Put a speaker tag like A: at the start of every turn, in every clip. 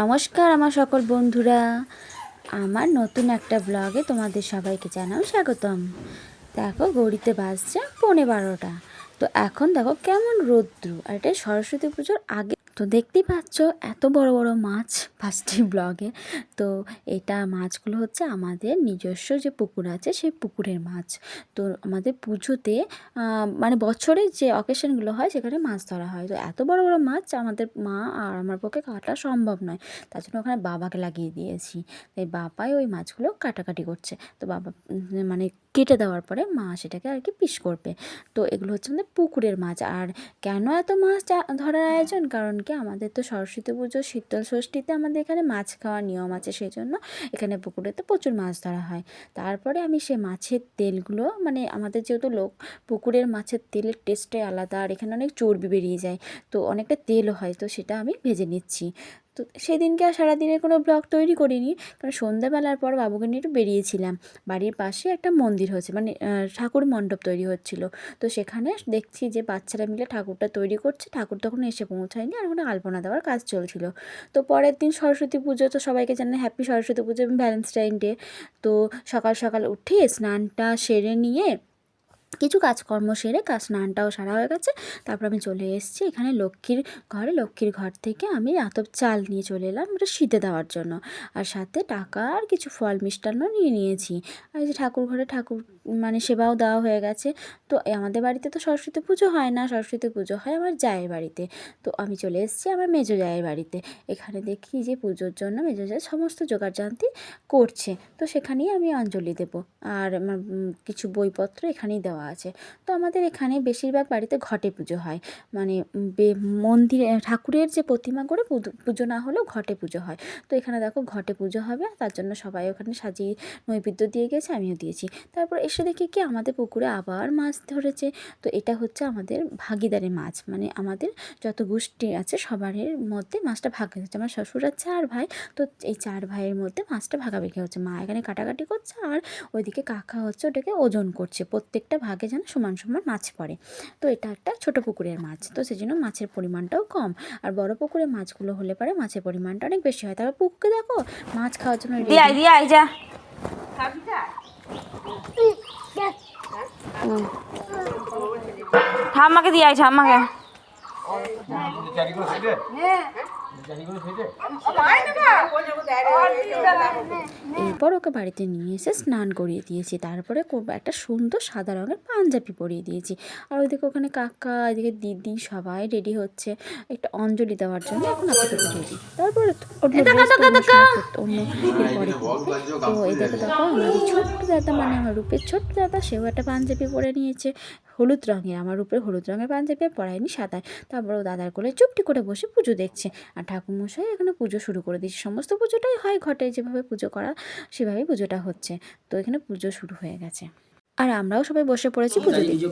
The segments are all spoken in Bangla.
A: নমস্কার আমার সকল বন্ধুরা, আমার নতুন একটা ব্লগে তোমাদের সবাইকে জানাও স্বাগতম। দেখো ঘড়িতে বাজছে 11:15। তো এখন দেখো কেমন রৌদ্র, আর এটা সরস্বতী পুজোর আগে। তো দেখতেই পাচ্ছ এত বড় বড় মাছ ফার্স্টে ব্লগে। তো এটা মাছগুলো হচ্ছে আমাদের নিজস্ব যে পুকুর আছে সেই পুকুরের মাছ। তো আমাদের পুজোতে মানে বছরে যে অকেশনগুলো হয় সেখানে মাছ ধরা হয়। তো এত বড় বড় মাছ আমাদের মা আর আমার পক্ষে কাটা সম্ভব নয়, তার জন্য ওখানে বাবাকে লাগিয়ে দিয়েছি। তাই বাবাই ওই মাছগুলো কাটাকাটি করছে। তো বাবা মানে কেটে দেওয়ার পরে মা সেটাকে আর কি পিস করবে। তো এগুলো হচ্ছে আমাদের পুকুরের মাছ। আর কেন এত মাছ ধরার আয়োজন, কারণ কি আমাদের তো সরস্বতী পুজো শীতল ষষ্ঠীতে আমাদের এখানে মাছ খাওয়ার নিয়ম আছে, সেই জন্য এখানে পুকুরেতে প্রচুর মাছ ধরা হয়। তারপরে আমি সে মাছের তেলগুলো, মানে আমাদের যেহেতু পুকুরের মাছের তেলের টেস্টটাই আলাদা, আর এখানে অনেক চর্বি বেরিয়ে যায়, তো অনেকটা তেলও হয়, তো সেটা আমি ভেজে নিচ্ছি। তো সেদিনকে আর সারাদিনের কোনো ব্লগ তৈরি করিনি, কারণ সন্ধ্যাবেলার পর বাবুকে নিয়ে একটু বেরিয়েছিলাম। বাড়ির পাশে একটা মন্দির হচ্ছে, মানে ঠাকুর মণ্ডপ তৈরি হচ্ছিল। তো সেখানে দেখছি যে বাচ্চারা মিলে ঠাকুরটা তৈরি করছে। ঠাকুর তখন এসে পৌঁছায়নি, আর ওখানে আলপনা দেওয়ার কাজ চলছিল। তো পরের দিন সরস্বতী পুজো, তো সবাইকে জানাই হ্যাপি সরস্বতী পুজো এবং ভ্যালেন্টাইন ডে। তো সকাল সকাল উঠে স্নানটা সেরে নিয়ে, কিছু কাজকর্ম সেরে স্নানটাও সারা হয়ে গেছে, তারপর আমি চলে এসেছি এখানে লক্ষ্মীর ঘর থেকে আমি আতপ চাল নিয়ে চলে এলাম ওটা সিদ্ধে দেওয়ার জন্য। আর সাথে টাকা আর কিছু ফল মিষ্টান্ন নিয়ে নিয়েছি। আর এই যে ঠাকুর ঘরে মানে সেবাও দেওয়া হয়ে গেছে। তো আমাদের বাড়িতে তো সরস্বতী পুজো হয় না, সরস্বতী পুজো হয় আমার জায়ের বাড়িতে। তো আমি চলে এসেছি আমার মেজো জায়ের বাড়িতে। এখানে দেখি যে পুজোর জন্য মেজো জায় সমস্ত জোগাড়যন্ত্র করছে। তো সেখানেই আমি অঞ্জলি দেব। আর আমার কিছু বইপত্র এখানেই দেওয়া আছে। তো আমাদের এখানে বেশিরভাগ বাড়িতে ঘটে পুজো হয়, মানে মন্দিরে ঠাকুরের যে প্রতিমা করে পুজো না হলেও ঘটে পুজো হয়। তো এখানে দেখো ঘটে পুজো হবে, তার জন্য সবাই ওখানে সাজিয়ে নৈবেদ্য দিয়ে গেছে, আমিও দিয়েছি। তারপর এসে দেখি কি আমাদের পুকুরে আবার মাছ ধরেছে। তো এটা হচ্ছে আমাদের ভাগিদারি মাছ, মানে আমাদের যত গোষ্ঠী আছে সবারের মধ্যে মাছটা ভাগ হচ্ছে। আমার শ্বশুর আর 4 ভাই, তো এই 4 ভাইয়ের মধ্যে মাছটা ভাগাভাগি হচ্ছে। মা এখানে কাটাকাটি করছে, আর ওইদিকে কাকা হচ্ছে ওটাকে ওজন করছে, প্রত্যেকটা ভাগে যেন সমান সমান মাছ পড়ে। তো এটা একটা ছোট পুকুরের মাছ, তো সেই জন্য মাছের পরিমাণটাও কম। আর বড় পুকুরের মাছগুলো হলে পরে মাছের পরিমাণটা অনেক বেশি হয়। তারপর পুকুরে দেখো মাছ খাওয়ার জন্য ঠাম্মাকে দিয়ে আয়, ঠাম্মাকে। এরপর ওকে বাড়িতে নিয়ে এসে স্নান করিয়ে দিয়েছি, তারপরে একটা সুন্দর সাদা রঙের পাঞ্জাবি পরিয়ে দিয়েছি। আর ওইদিকে ওখানে কাকা, এদিকে দিদি সবাই রেডি হচ্ছে একটা অঞ্জলি দেওয়ার জন্য। এখন আপাতত রেডি, তারপরে অন্য এরপরে তো এই দেখো দেখো আমাদের ছোট্ট দাদা, মানে আমার রূপের ছোট্ট দাদা, সেও একটা পাঞ্জাবি পরে নিয়েছে হলুদ রঙের। আমার উপরে হলুদ রঙের পাঞ্জাবি পরায়নি, সাদায়। তারপর ও দাদার কোলে চুপটি করে বসে পুজো দেখছে। আর ঠাকুরমশাই এখানে পুজো শুরু করে দিয়েছে। সমস্ত পুজোটাই হয় ঘটে যেভাবে পুজো করা, সেভাবেই পুজোটা হচ্ছে। তো এখানে পুজো শুরু হয়ে গেছে, আর আমরাও সবাই বসে পড়েছি পুজো দেখতে।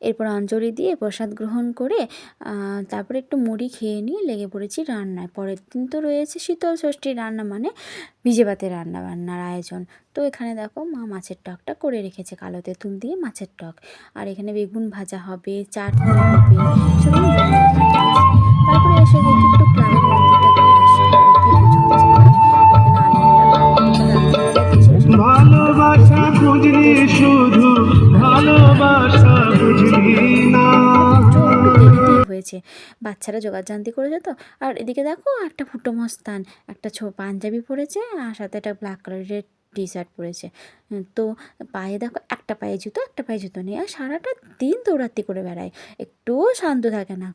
A: এরপর অঞ্জলি দিয়ে প্রসাদ গ্রহণ করে তারপরে একটু মুড়ি খেয়ে নিয়ে লেগে পড়েছি রান্নায়। পরের দিন তো রয়েছে শীতল ষষ্ঠীর রান্না, মানে ভিজে ভাতের বান্নার আয়োজন। তো এখানে দেখো মা মাছের টকটা করে রেখেছে, কালো তেঁতুল দিয়ে মাছের টক। আর এখানে বেগুন ভাজা হবে, চাটনি হবে, সব আমি বলে রেখে দিয়েছি। তারপরে এসে দেখি একটু ক্লাবের মন্দিরটা ঘুরে আসি, মানে কি পুজো হচ্ছে দেখি। এখানে আলপনাটা কালকে দুপুর রাত্রিবেলা দিয়েছিল, ভালোবাসা বুঝলি শুধু ভালোবাসা বুঝলি না। একটু দেরিতেই হয়েছে, বাচ্চারা জোগাড়জান্তি করেছে তো। আর এদিকে দেখো একটা ফুটো মস্তান একটা পাঞ্জাবি পরেছে, আর সাথে একটা ব্ল্যাক কালারের টি শার্ট পরেছে। তো পায়ে দেখো একটা পায়ে জুতো নেই, আর সারাটা দিন দৌড়াত্তি করে বেড়ায়, একটুও শান্ত থাকে না।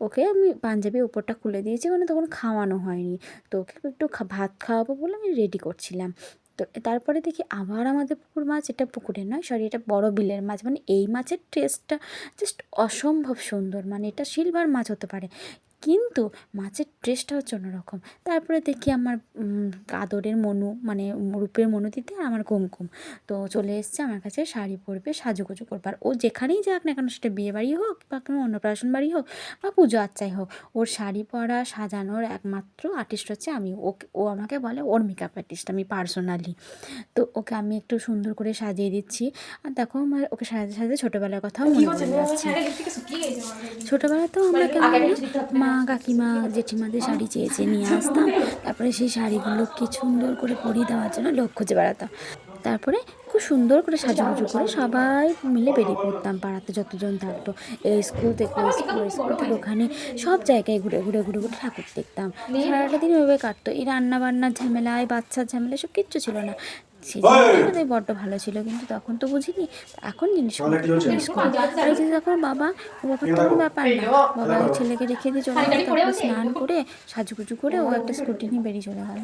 A: ওকে আমি পাঞ্জাবি উপরটা খুলে দিয়েছি, মানে তখন খাওয়ানো হয়নি। তো ওকে একটু ভাত খাওয়াবো বলে আমি রেডি করছিলাম। তো তারপরে দেখি আবার আমাদের পুকুর মাছ, এটা পুকুরে নয় সরি, এটা বড় বিলের মাছ। মানে এই মাছের টেস্টটা জাস্ট অসম্ভব সুন্দর, মানে এটা সিলভার মাছ হতে পারে, কিন্তু মাছের টেস্টটা হচ্ছে অন্যরকম। তারপরে দেখি আমার আদরের মনু মানে রূপের মনু দিতে আর আমার কুমকুম তো চলে এসছে আমার কাছে শাড়ি পরবে, সাজুগুজু করবে। আর ও যেখানেই যাক না কেন, সেটা বিয়েবাড়ি হোক বা কোনো অন্নপ্রাশন বাড়ি হোক বা পুজো আচ্চাই হোক, ওর শাড়ি পরা সাজানোর একমাত্র আর্টিস্ট হচ্ছে আমি। ও আমাকে বলে ওর মেকআপ আর্টিস্ট আমি পার্সোনালি। তো ওকে আমি একটু সুন্দর করে সাজিয়ে দিচ্ছি। আর দেখো আমার ওকে সাজাতে সাজাতে ছোটোবেলার কথাও মনে পড়ে যাচ্ছে। ছোটোবেলাতেও আমরা কেমন মা কাকিমা জেঠিমাদের শাড়ি চেয়ে চেয়ে নিয়ে আসতাম, তারপরে সেই শাড়িগুলো কি সুন্দর করে পরিয়ে দেওয়ার জন্য লোক খুঁজে বেড়াতাম। তারপরে খুব সুন্দর করে সাজুগুজু করে সবাই মিলে বেরিয়ে পড়তাম, পাড়াতে যতজন থাকতো। এই স্কুল থেকে স্কুল থেকে ওখানে সব জায়গায় ঘুরে ঘুরে ঘুরে ঘুরে ঠাকুর দেখতাম। সারাটা দিন ওইভাবে কাটতো। এই রান্না বান্নার ঝামেলায় বাচ্চার ঝামেলা সব কিচ্ছু ছিল না। সেই জিনিসটা আমাদের বড্ড ভালো ছিল, কিন্তু তখন তো বুঝিনি। এখন জিনিসগুলো মিস করি। আর এই যে দেখো বাবা, ও ব্যাপারটা কোনো ব্যাপার না। বাবা ছেলেকে রেখে দিয়ে চলে গেল, তারপরে স্নান করে সাজুগুজু করে ও একটা স্কুটি নিয়ে বেরিয়ে চলে গেল।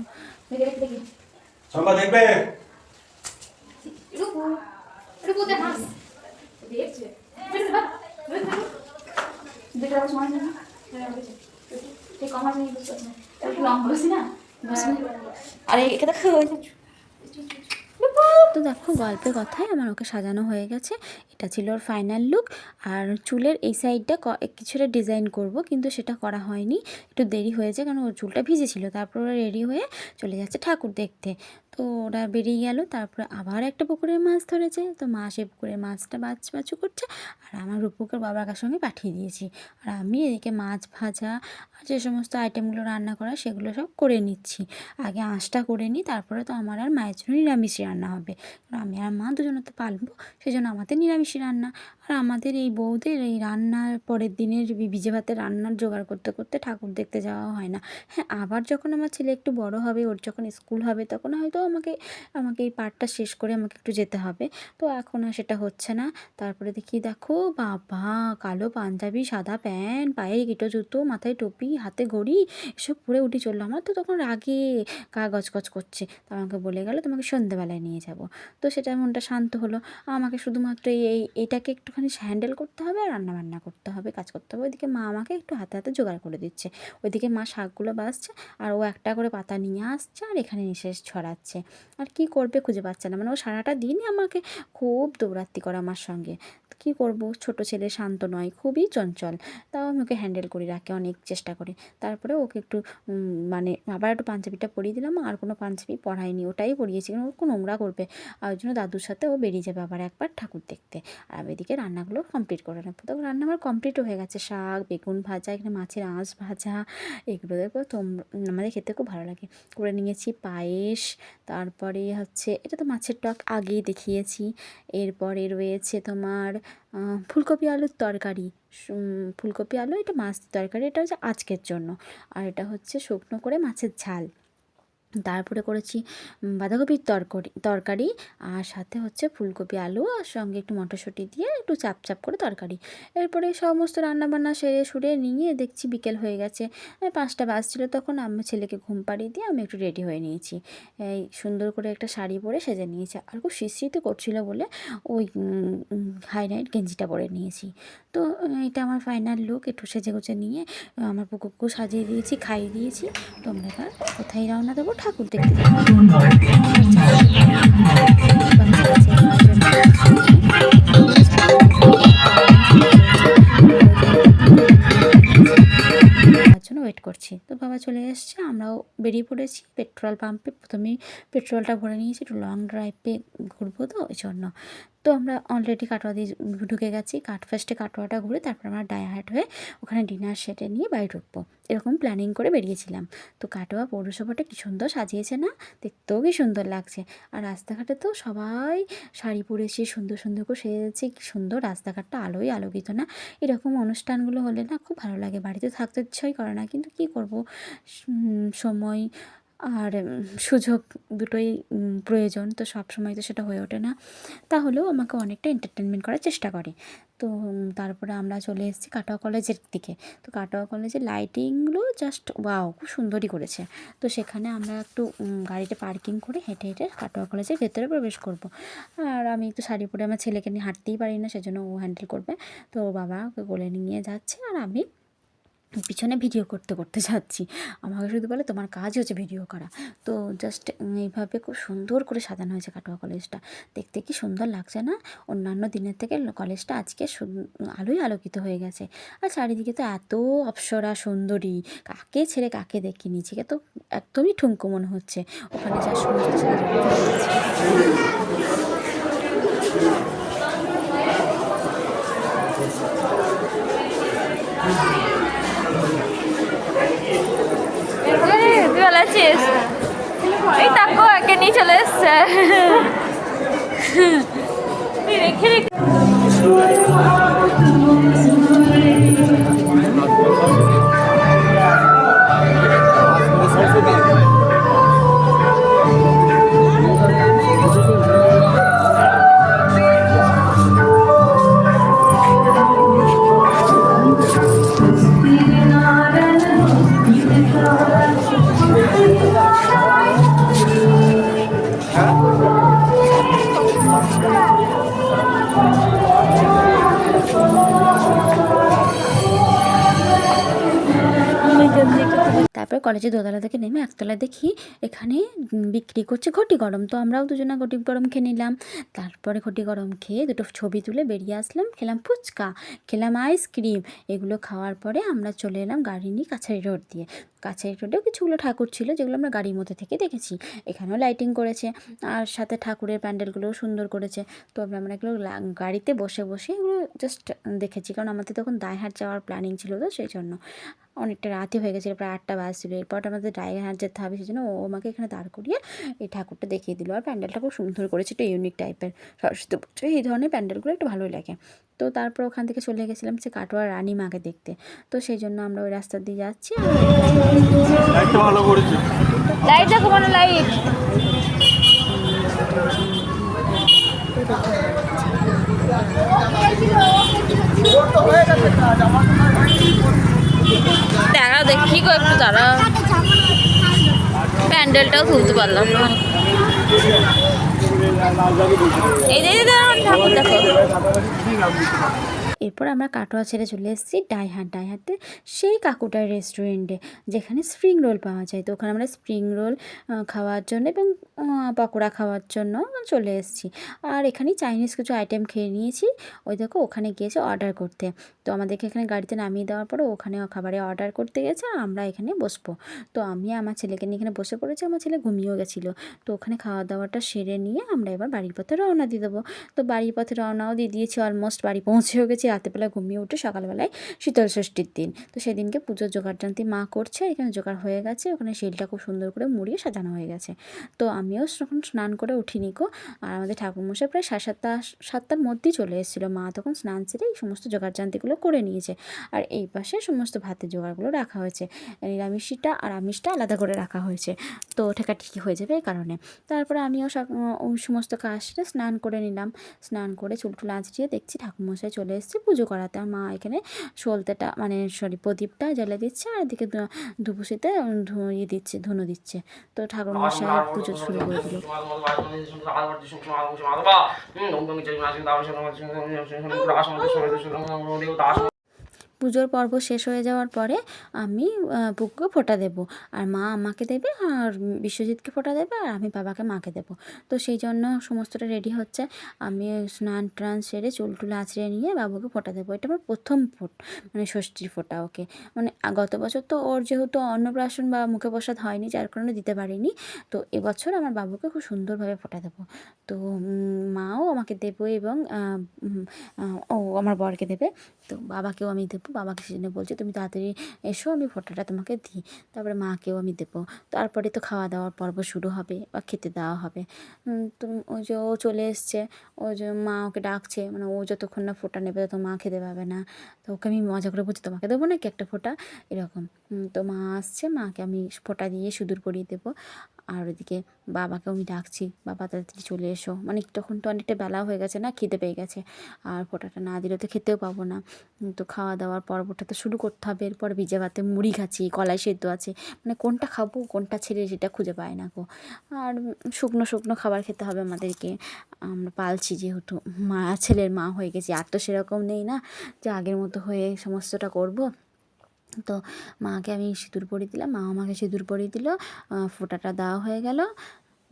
A: আরে এটা তো দেখো গল্পের কথায় আমার ওকে সাজানো হয়ে গেছে। এটা ছিল ওর ফাইনাল লুক। আর চুলের এই সাইডটা কিছুটা ডিজাইন করব, কিন্তু সেটা করা হয়নি, একটু দেরি হয়েছে কারণ ওর চুলটা ভিজে ছিল। তারপর ওরা রেডি হয়ে চলে যাচ্ছে ঠাকুর দেখতে। তো ওরা বেরিয়ে গেল। তারপরে আবার একটা পুকুরে মাছ ধরেছে, তো মা সে পুকুরে মাছটা বাছু করছে, আর আমার রূপুকে বাবার কাছ সঙ্গে পাঠিয়ে দিয়েছি। আর আমি এদিকে মাছ ভাজা আর যে সমস্ত আইটেমগুলো রান্না করা সেগুলো সব করে নিচ্ছি। আগে আঁচটা করে নিই, তারপরে তো আমার আর মায়ের জন্য নিরামিষই রান্না হবে। কারণ আমি আর মা দুজনে তো পালবো, সেই জন্য আমাদের নিরামিষই রান্না। আর আমাদের এই বউদের এই রান্নার পরের দিনের ভিজে ভাতের রান্নার জোগাড় করতে করতে ঠাকুর দেখতে যাওয়া হয় না। হ্যাঁ, আবার যখন আমার ছেলে একটু বড় হবে, ওর যখন স্কুল হবে, তখন হয়তো আমাকে আমাকে এই পার্টটা শেষ করে আমাকে একটু যেতে হবে। তো এখন আর সেটা হচ্ছে না। তারপরে দেখো বাবা, কালো পাঞ্জাবি, সাদা প্যান্ট, পায়ে গিটো জুতো, মাথায় টুপি, হাতে ঘড়ি, এসব পরে উঠে চললো। আমার তো তখন রাগে গা গজগজ করছে। তো আমাকে বলে গেল তোমাকে সন্ধ্যেবেলায় নিয়ে যাব। তো সেটা মনটা শান্ত হলো। আমাকে শুধুমাত্র এইটাকে একটুখানি হ্যান্ডেল করতে হবে আর রান্নাবান্না করতে হবে, কাজ করতে হবে। ওইদিকে মা আমাকে একটু হাতে হাতে জোগাড় করে দিচ্ছে। ওইদিকে মা শাকগুলো বাছছে, আর ও একটা করে পাতা নিয়ে আসছে আর এখানে নিঃশেষ ছড়াচ্ছে। আর কি করবে খুঁজে পাচ্ছে না, মানে ও সারাটা দিনই আমাকে খুব দৌড়াত্তি করে আমার সঙ্গে। কী করব, ছোট ছেলে শান্ত নয়, খুবই চঞ্চল। তাও আমি ওকে হ্যান্ডেল করে রাখি, অনেক চেষ্টা করি। তারপরে ওকে একটু মানে আবার একটু পাঞ্জাবিটা পরিয়ে দিলাম। আর কোনো পাঞ্জাবি পরাইনি, ওটাই পরিয়েছি কারণ ও খুব নোংরা করবে। আর ওই জন্য দাদুর সাথে ও বেরিয়ে যাবে আবার একবার ঠাকুর দেখতে। আর আমি এদিকে রান্নাগুলো কমপ্লিট করে নেবো। তো রান্না আমার কমপ্লিটও হয়ে গেছে। শাক, বেগুন ভাজা, এখানে মাছের আঁশ ভাজা, এগুলো দেখো আমাদের খেতে খুব ভালো লাগে। করে নিয়েছি পায়েস। তারপরে হচ্ছে এটা তো মাছের টক আগেই দেখিয়েছি। এরপরে রয়েছে তোমার ফুলকপি আলুর তরকারি। ফুলকপি আলু, এটা মাছ তরকারি, এটা হচ্ছে আজকের জন্য। আর এটা হচ্ছে শুকনো করে মাছের ঝাল। তারপরে করেছি বাঁধাকপির তরকারি, আর সাথে হচ্ছে ফুলকপি আলু, আর সঙ্গে একটু মটরশুঁটি দিয়ে একটু চাপ চাপ করে তরকারি। এরপরে সমস্ত রান্নাবান্না সেরে সুরে নিয়ে দেখছি বিকেল হয়ে গেছে। 5টা বাজছিল তখন। আমি ছেলেকে ঘুম পাড়িয়ে দিয়ে আমি একটু রেডি হয়ে নিয়েছি। এই সুন্দর করে একটা শাড়ি পরে সেজে নিয়েছি। আর খুব শিরশিরতে করছিল বলে ওই হাই নাইট গেঞ্জিটা পরে নিয়েছি। তো এটা আমার ফাইনাল লুক। একটু সেজে গুজে নিয়ে আমার পুকুরকেও সাজিয়ে দিয়েছি, খাইয়ে দিয়েছি। তোমরা এবার কোথায় রওনা দেবো? ঠাকুর দেখতে যাবো। জন্য ওয়েট করছি। তো বাবা চলে এসছে, আমরাও বেরিয়ে পড়েছি। পেট্রোল পাম্পে প্রথমেই পেট্রোলটা ভরে নিয়েছি, একটু লং ড্রাইভে ঘুরবো তো ওই জন্য। তো আমরা অলরেডি কাটোয়া দিয়ে ঢুকে গেছি। ফার্স্টে কাটোয়াটা ঘুরে তারপর আমরা ডায়াহাট হয়ে ওখানে ডিনার সেরে নিয়ে বাড়ি ঢুকবো, এরকম প্ল্যানিং করে বেরিয়েছিলাম। তো কাটোয়া পৌরসভাটা কী সুন্দর সাজিয়েছে না, দেখতেও কি সুন্দর লাগছে। আর রাস্তাঘাটে তো সবাই শাড়ি পরেছে, সুন্দর সুন্দর করে সেজেছে, কী সুন্দর রাস্তাঘাটটা আলোয় আলোকিত না। এরকম অনুষ্ঠানগুলো হলে না খুব ভালো লাগে। বাড়িতে থাকতে ইচ্ছাই করে না, কিন্তু কী করব, সময় আর সুযোগ দুটোই প্রয়োজন। তো সব সময় তো সেটা হয়ে ওঠে না। তাহলেও আমাকে অনেকটা এন্টারটেনমেন্ট করার চেষ্টা করে। তো তারপরে আমরা চলে এসেছি কাটোয়া কলেজের দিকে। তো কাটোয়া কলেজের লাইটিংগুলো জাস্ট ওয়াও, খুব সুন্দরই করেছে। তো সেখানে আমরা একটু গাড়িটা পার্কিং করে হেঁটে হেঁটে কাটোয়া কলেজের ভেতরে প্রবেশ করব। আর আমি একটু শাড়ি পরে আমার ছেলেকে নিয়ে হাঁটতেই পারি না, সেজন্য ও হ্যান্ডেল করবে। তো বাবা ওকে কোলে নিয়ে যাচ্ছে, আর আমি পিছনে ভিডিও করতে করতে যাচ্ছি। আমাকে শুধু বলে তোমার কাজ হচ্ছে ভিডিও করা। তো জাস্ট এইভাবে খুব সুন্দর করে সাজানো হয়েছে কাটোয়া কলেজটা। দেখতে কি সুন্দর লাগছে না? অন্যান্য দিনের থেকে কলেজটা আজকে আলোয় আলোকিত হয়ে গেছে। আর চারিদিকে তো এত অপ্সরা সুন্দরী, কাকে ছেড়ে কাকে দেখি, নিজেকে তো একদমই ঠুনকো মনে হচ্ছে ওখানে যা সমস্ত সাজানো হয়েছে।
B: তুই ভালো আছিস? এই তাকো একে নিয়ে চলে এসছে। রেখে রেখে
A: তারপরে কলেজের দোতলা থেকে নেমে একতলায় দেখি এখানে বিক্রি করছে ঘটি গরম। তো আমরাও দুজনা ঘটি গরম খেয়ে নিলাম। তারপরে ঘটি গরম খেয়ে দুটো ছবি তুলে বেরিয়ে আসলাম। খেলাম ফুচকা, খেলাম আইসক্রিম। এগুলো খাওয়ার পরে আমরা চলে এলাম গাড়ি নিয়ে কাছারি রোড দিয়ে। কাছারি রোডেও কিছুগুলো ঠাকুর ছিল যেগুলো আমরা গাড়ির মধ্যে থেকে দেখেছি। এখানেও লাইটিং করেছে আর সাথে ঠাকুরের প্যান্ডেলগুলোও সুন্দর করেছে। তো আমরা এগুলো গাড়িতে বসে বসে এগুলো জাস্ট দেখেছি, কারণ আমাদের তখন দাইহাট যাওয়ার প্ল্যানিং ছিল, তো সেই জন্য অনেকটা রাতই হয়ে গেছিলো, প্রায় 8টা বাজছিলো। এরপর আমাদের দাইহাট যেতে হবে, সেই জন্য ও আমাকে এখানে দাঁড় করিয়ে এই ঠাকুরটা দেখিয়ে দিল। আর প্যান্ডেলটা খুব সুন্দর করেছে, একটু ইউনিক টাইপের। সরস্বতী পুজোয় এই ধরনের প্যান্ডেলগুলো একটু ভালোই লাগে। তো তারপর ওখান থেকে চলে গেছিলাম সে কাটোয়ার রানী মাকে দেখতে। তো সেই জন্য আমরা ওই রাস্তা দিয়ে যাচ্ছি।
B: লাইট দেখো, মানে লাইট দেখা দেখি গো একটু দাঁড়া। প্যান্ডেলটাও তুলতে পারলাম না। এই ঠাকুর দেখো।
A: এরপর আমরা কাটোয়া ছেড়ে চলে এসেছি ডাইহাটে সেই কাকুটার রেস্টুরেন্টে, যেখানে স্প্রিং রোল পাওয়া যায়। তো ওখানে আমরা স্প্রিং রোল খাওয়ার জন্য এবং পকোড়া খাওয়ার জন্য চলে এসেছি। আর এখানেই চাইনিজ কিছু আইটেম খেয়ে নিয়েছি। ওই দেখো ওখানে গিয়েছে অর্ডার করতে। তো আমাদেরকে এখানে গাড়িতে নামিয়ে দেওয়ার পরে ওখানে খাবারে অর্ডার করতে গেছে, আর আমরা এখানে বসবো। তো আমি আমার ছেলেকে নিয়ে এখানে বসে পড়েছি। আমার ছেলে ঘুমিয়েও গেছিলো। তো ওখানে খাওয়া দাওয়াটা সেরে নিয়ে আমরা এবার বাড়ির পথে রওনা দিয়ে দেবো। তো বাড়ির পথে রওনাও দিয়ে দিয়েছি, অলমোস্ট বাড়ি পৌঁছেও গেছি। রাতেরবেলা ঘুমিয়ে উঠে সকালবেলায় শীতল ষষ্ঠীর দিন। তো সেদিনকে পুজোর জোগাড়যন্ত্রী মা করছে, এখানে জোগাড় হয়ে গেছে। ওখানে শিলটা খুব সুন্দর করে মুড়িয়ে সাজানো হয়ে গেছে। তো আমিও তখন স্নান করে উঠিনি গো। আর আমাদের ঠাকুরমশাই প্রায় 7টার মধ্যেই চলে এসেছিলো। মা তখন স্নান সেরে এই সমস্ত জোগাড়যন্ত্রীগুলো করে নিয়েছে। আর এই পাশে সমস্ত ভাতের জোগাড়গুলো রাখা হয়েছে। নিরামিষটা আর আমিষটা আলাদা করে রাখা হয়েছে। তো ঠেকাঠেকি হয়ে যাবে এই কারণে। তারপরে আমিও ওই সমস্ত কাজ সেরে স্নান করে নিলাম। স্নান করে চুল টুল আঁচড়িয়ে দেখছি ঠাকুরমশাই চলে এসেছে পুজো করাতে। আর মা এখানে সলতেটা মানে প্রদীপটা জ্বালে দিচ্ছে, আর এদিকে ধুপুসিতে দিচ্ছে, ধুনো দিচ্ছে। তো ঠাকুরমশাই পুজো শুরু করে দিল। পুজোর পর্ব শেষ হয়ে যাওয়ার পরে আমি পুকুকে ফোঁটা দেবো, আর মা আমাকে দেবে, আর বিশ্বজিৎকে ফোঁটা দেবে, আর আমি বাবাকে মাকে দেবো। তো সেই জন্য সমস্তটা রেডি হচ্ছে। আমি স্নান টান সেরে চুল টুল আঁচড়ে নিয়ে বাবুকে ফোঁটা দেবো। এটা আমার প্রথম মানে ষষ্ঠীর ফোঁটা ওকে। মানে গত বছর তো ওর যেহেতু অন্নপ্রাশন বা মুখে প্রসাদ হয়নি, যার কারণে দিতে পারিনি। তো এবছর আমার বাবুকে খুব সুন্দরভাবে ফোঁটা দেবো। তো মাও আমাকে দেবো এবং ও আমার বরকে দেবে। তো বাবাকেও আমি দেবো। বাবাকে সেজন্য বলছি তুমি তাড়াতাড়ি এসো, আমি ফোঁটাটা তোমাকে দিই। তারপরে মাকেও আমি দেবো। তারপরে তো খাওয়া দাওয়ার পর্ব শুরু হবে বা খেতে দেওয়া হবে। তো ওই যে ও চলে এসছে, ও যে মা ওকে ডাকছে, মানে ও যতক্ষণ না ফোঁটা নেবে তত মা খেতে পাবে না। তো ওকে আমি মজা করে বলছি তোমাকে দেবো নাকি একটা ফোঁটা, এরকম। তো মা আসছে, মাকে আমি ফোঁটা দিয়ে সিঁদুর পরিয়ে দেবো। আর ওদিকে বাবাকেও আমি ডাকছি, বাবা তাড়াতাড়ি চলে এসো। মানে তখন তো অনেকটা বেলা হয়ে গেছে না, খিদে পেয়ে গেছে। আর ফোঁটাটা না দিলে তো খেতেও পাবো না। তো খাওয়া দাওয়ার পর্বটা তো শুরু করতে হবে। এরপর ভিজে ভাতে মুড়ি খাচ্ছি, কলাই সেদ্ধ আছে, মানে কোনটা খাবো কোনটা ছেড়ে সেটা খুঁজে পায় না গো। আর শুকনো শুকনো খাবার খেতে হবে আমাদেরকে। আমরা পালছি যেহেতু, ছেলের মা হয়ে গেছি, আর তো সেরকম নেই না যে আগের মতো হয়ে সমস্তটা করব। তো মাকে আমি সিঁদুর পরিয়ে দিলাম, মা আমাকে সিঁদুর পরিয়ে দিল, ফোঁটাটা দেওয়া হয়ে গেল,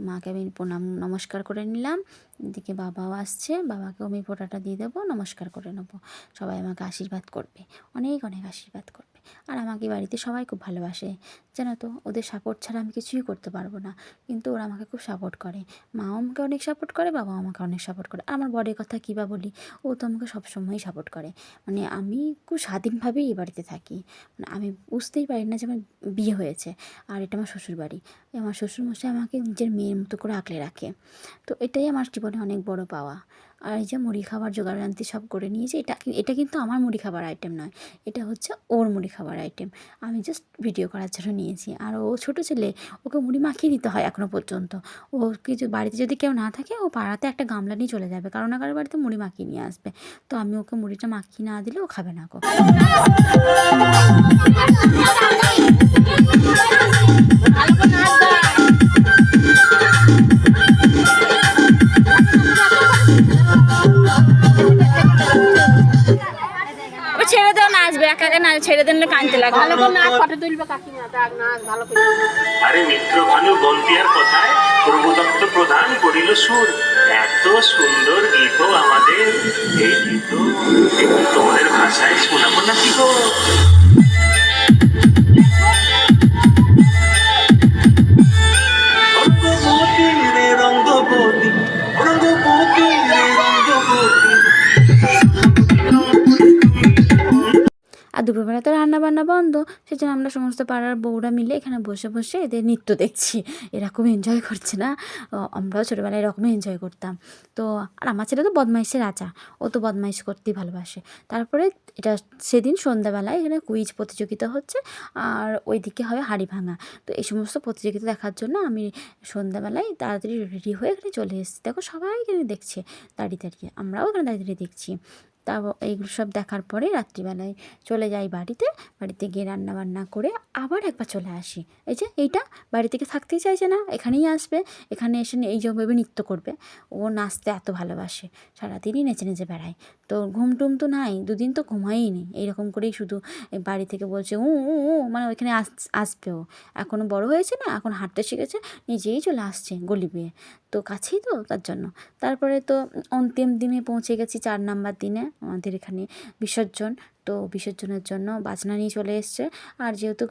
A: মাকে আমি প্রণাম নমস্কার করে নিলাম। এদিকে বাবাও আসছে, বাবাকেও আমি ফোঁটাটা দিয়ে দেবো, নমস্কার করে নেবো। সবাই আমাকে আশীর্বাদ করবে, অনেক অনেক আশীর্বাদ করবে। আর আমাকে বাড়িতে সবাই খুব ভালোবাসে, জানো তো, ওদের সাপোর্ট ছাড়া আমি কিছুই করতে পারবো না, কিন্তু ওরা আমাকে খুব সাপোর্ট করে। মাও আমাকে অনেক সাপোর্ট করে, বাবাও আমাকে অনেক সাপোর্ট করে। আমার বরের কথা কী বা বলি, ও তো আমাকে সবসময়ই সাপোর্ট করে। মানে আমি খুব স্বাধীনভাবেই এই বাড়িতে থাকি, মানে আমি বুঝতেই পারি না যে আমার বিয়ে হয়েছে আর এটা আমার শ্বশুরবাড়ি। আমার শ্বশুরমশাই আমাকে নিজের মেয়ের মতো করে আগলে রাখে। তো এটাই আমার জীবনে অনেক বড় পাওয়া। আর এই যে মুড়ি খাবার জোগাড়যন্ত্র সব করে নিয়েছি, এটা কিন্তু আমার মুড়ি খাবার আইটেম নয়, এটা হচ্ছে ওর মুড়ি খাবার আইটেম। আমি জাস্ট ভিডিও করার জন্য নিয়েছি। আর ও ছোটো ছেলে, ওকে মুড়ি মাখিয়ে দিতে হয় এখনও পর্যন্ত। ও কিছু বাড়িতে যদি কেউ না থাকে, ও পাড়াতে একটা গামলা নিয়ে চলে যাবে, কারো না কারো বাড়িতে মুড়ি মাখিয়ে নিয়ে আসবে। তো আমি ওকে মুড়িটা মাখিয়ে না দিলে ও খাবে না গো।
B: ও ছেড়ে দাও, নাচবে একা একা, না ছেড়ে দিলে কাঁদতে লাগবে।
C: ভালো করে নাচ, ফটো তুলবে কাকিমা, ডাক নাচ ভালো করে।
D: আরে মিত্র ভানু বন্তিয়ার কথায় প্রভুদত্ত প্রধান করিল সুর। এত সুন্দর গীত আমাদের, এই গীত একটু তোমাদের ভাষায় শোনাবো নাকি গো? রঙ্গবতী রে রঙ্গবতী, রঙ্গবতী রে রঙ্গবতী।
A: আর দুপুরবেলা তো রান্নাবান্না বন্ধ, সেজন্য আমরা সমস্ত পাড়ার বউরা মিলে এখানে বসে বসে এদের নৃত্য দেখছি। এরকম এনজয় করছে না? আমরাও ছোটোবেলায় এরকমই এনজয় করতাম। তো আর আমার ছেলে তো বদমাইশের রাজা, ও তো বদমাইশ করতেই ভালোবাসে। তারপরে এটা সেদিন সন্ধ্যাবেলায় এখানে কুইজ প্রতিযোগিতা হচ্ছে, আর ওইদিকে হবে হাঁড়ি ভাঙা। তো এই সমস্ত প্রতিযোগিতা দেখার জন্য আমি সন্ধ্যাবেলায় তাড়াতাড়ি রেডি হয়ে এখানে চলে এসেছি। দেখো সবাই এখানে দেখছে দাঁড়িয়ে দাঁড়িয়ে, আমরাও এখানে দাঁড়িয়ে দাঁড়িয়ে দেখছি। তা এইগুলো সব দেখার পরে রাত্রিবেলায় চলে যাই বাড়িতে গিয়ে রান্নাবান্না করে আবার একবার চলে আসি। এই যে এইটা বাড়ি থেকে থাকতেই চাইছে না, এখানেই আসবে, এখানে এসে এই যেভাবে নৃত্য করবে। ও নাচতে এত ভালোবাসে, সারাদিনই নেচে নেচে বেড়ায়। তো ঘুম টুম তো নাই, দুদিন তো ঘুমাইনি, এইরকম করেই শুধু এই বাড়ি থেকে বলছে উ উ উ, মানে ওইখানে আসবে। ও এখনও বড় হয়েছে না, এখন হাঁটতে শিখেছে, নিজেই চলে আসছে গলি বেয়ে। তো কাছেই তো, তার জন্য। তারপরে তো অন্তিম দিনে পৌঁছে গেছি, 4 নাম্বার দিনে আমাদের এখানে বিসর্জন। তো বিসর্জনের জন্য বাজনা নিয়ে চলে এসছে। আর যেহেতু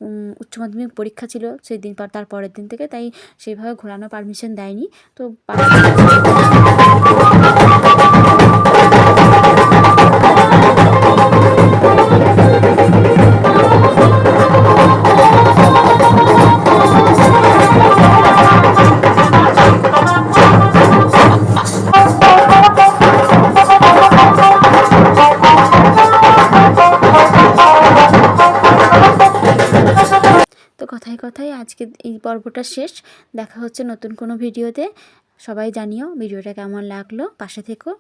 A: উচ্চ মাধ্যমিক পরীক্ষা ছিল সেই দিন, তার পরের দিন থেকে, তাই সেইভাবে ঘোরানোর পারমিশন দেয়নি। তো তো কথায় কথায় আজকে এই পর্বটা শেষ। দেখা হচ্ছে নতুন কোনো ভিডিওতে। সবাই জানিও ভিডিওটা কেমন লাগলো, পাশে থেকো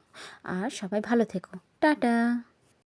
A: আর সবাই ভালো থেকো। টাটা।